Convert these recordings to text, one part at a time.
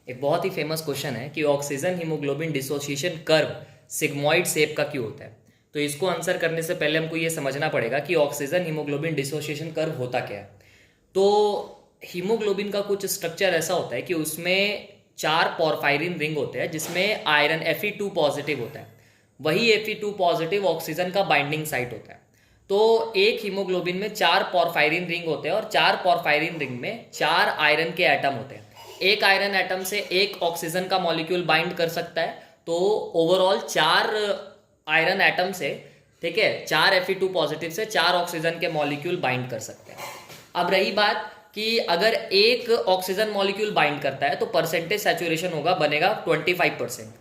एक बहुत ही famous question है कि oxygen haemoglobin dissociation curve sigmoid shape का क्यों होता है। तो इसको आंसर करने से पहले हमको ये समझना पड़ेगा कि ऑक्सीजन हीमोग्लोबिन डिसोसिएशन कर्व होता क्या है। तो हीमोग्लोबिन का कुछ स्ट्रक्चर ऐसा होता है कि उसमें 4 पोरफायरिन रिंग होते हैं जिसमें आयरन Fe2 पॉजिटिव होता है। वही Fe2 पॉजिटिव ऑक्सीजन का बाइंडिंग साइट होता है। तो एक हीमोग्लोबिन में 4 पोरफायरिन रिंग होते हैं और 4 पोरफायरिन रिंग में 4 आयरन के एटम होते हैं। एक आयरन एटम से एक ऑक्सीजन का मॉलिक्यूल बाइंड कर सकता है। तो ओवरऑल 4 आयरन एटम से, ठीक है, 4 Fe2 पॉजिटिव से 4 ऑक्सीजन के मॉलिक्यूल बाइंड कर सकते हैं। अब रही बात कि अगर एक ऑक्सीजन मॉलिक्यूल बाइंड करता है तो परसेंटेज सैचुरेशन होगा, बनेगा 25%।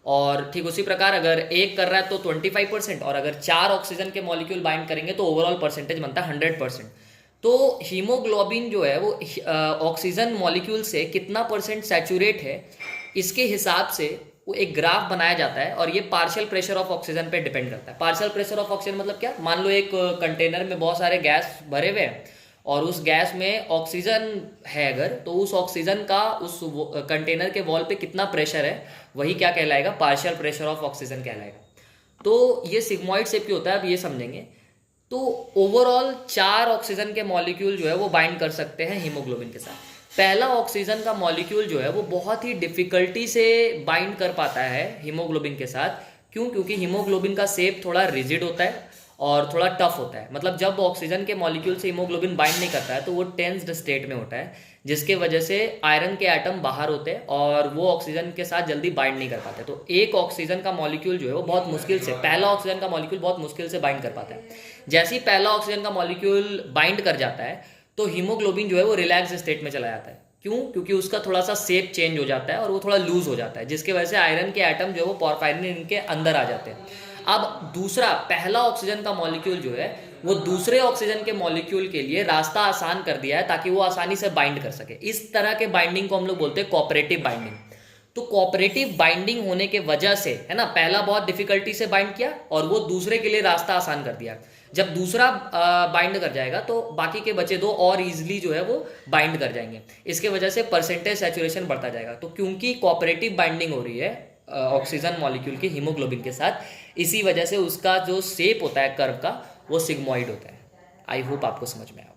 और ठीक उसी प्रकार अगर एक कर रहा है तो 25%, और अगर 4 ऑक्सीजन के मॉलिक्यूल बाइंड करेंगे तो ओवरऑल परसेंटेज बनता है 100%। तो हीमोग्लोबिन जो है वो ऑक्सीजन मॉलिक्यूल से कितना परसेंट सैचुरेट है, इसके हिसाब से वो एक ग्राफ बनाया जाता है और ये पार्शियल प्रेशर ऑफ ऑक्सीजन पे डिपेंड करता है। पार्शियल प्रेशर ऑफ ऑक्सीजन मतलब क्या? मान लो एक कंटेनर में बहुत सारे गैस भरे हुए हैं और उस गैस में ऑक्सीजन है, अगर तो उस ऑक्सीजन का उस कंटेनर के वॉल पे कितना प्रेशर है, वही क्या कहलाएगा? पार्शियल प्रेशर ऑफ ऑक्सीजन कहलाएगा। तो ये सिग्मॉइड शेप की होता है, अब ये समझेंगे। तो ओवरऑल 4 ऑक्सीजन के मॉलिक्यूल जो है वो बाइंड कर सकते हैं हीमोग्लोबिन के साथ। पहला ऑक्सीजन का मॉलिक्यूल जो है वो बहुत ही डिफिकल्टी से बाइंड कर पाता है हीमोग्लोबिन के साथ। क्यों? क्योंकि हीमोग्लोबिन का शेप थोड़ा रिजिड होता है और थोड़ा टफ होता है। मतलब जब ऑक्सीजन के मॉलिक्यूल से हीमोग्लोबिन बाइंड नहीं करता है तो वो टेंस्ड स्टेट में होता है, जिसके वजह से आयरन के एटम बाहर होते हैं और वो ऑक्सीजन के साथ जल्दी बाइंड नहीं कर पाते। तो एक ऑक्सीजन का मॉलिक्यूल जो है वो बहुत मुश्किल से, पहला ऑक्सीजन का मॉलिक्यूल बहुत मुश्किल से बाइंड कर पाता है। जैसे ही पहला ऑक्सीजन का मॉलिक्यूल बाइंड कर जाता है तो हीमोग्लोबिन जो है वो रिलैक्स स्टेट में चला जाता है। क्यों? क्योंकि उसका थोड़ा सा शेप चेंज हो जाता है और वो थोड़ा लूज हो जाता है, जिसकी वजह से आयरन के एटम जो है वो पोरफायरिन के अंदर आ जाते हैं। अब दूसरा, पहला ऑक्सीजन का मॉलिक्यूल जो है वो दूसरे ऑक्सीजन के मॉलिक्यूल के लिए रास्ता आसान कर दिया है ताकि वो आसानी से बाइंड कर सके। इस तरह के बाइंडिंग को हम लोग बोलते हैं कोऑपरेटिव बाइंडिंग। तो कोऑपरेटिव बाइंडिंग होने के वजह से, है ना, पहला बहुत डिफिकल्टी से बाइंड किया और वो दूसरे के लिए रास्ता आसान कर दिया। जब दूसरा बाइंड कर जाएगा तो बाकी के बचे दो और इजीली जो है वो बाइंड कर जाएंगे। इसके वजह से परसेंटेज सैचुरेशन बढ़ता जाएगा। तो क्योंकि कोऑपरेटिव बाइंडिंग हो रही है ऑक्सीजन मॉलिक्यूल के हीमोग्लोबिन के साथ, इसी वजह से उसका जो शेप होता है कर्व का वो सिग्मॉइड होता है। आई होप आपको समझ में आया।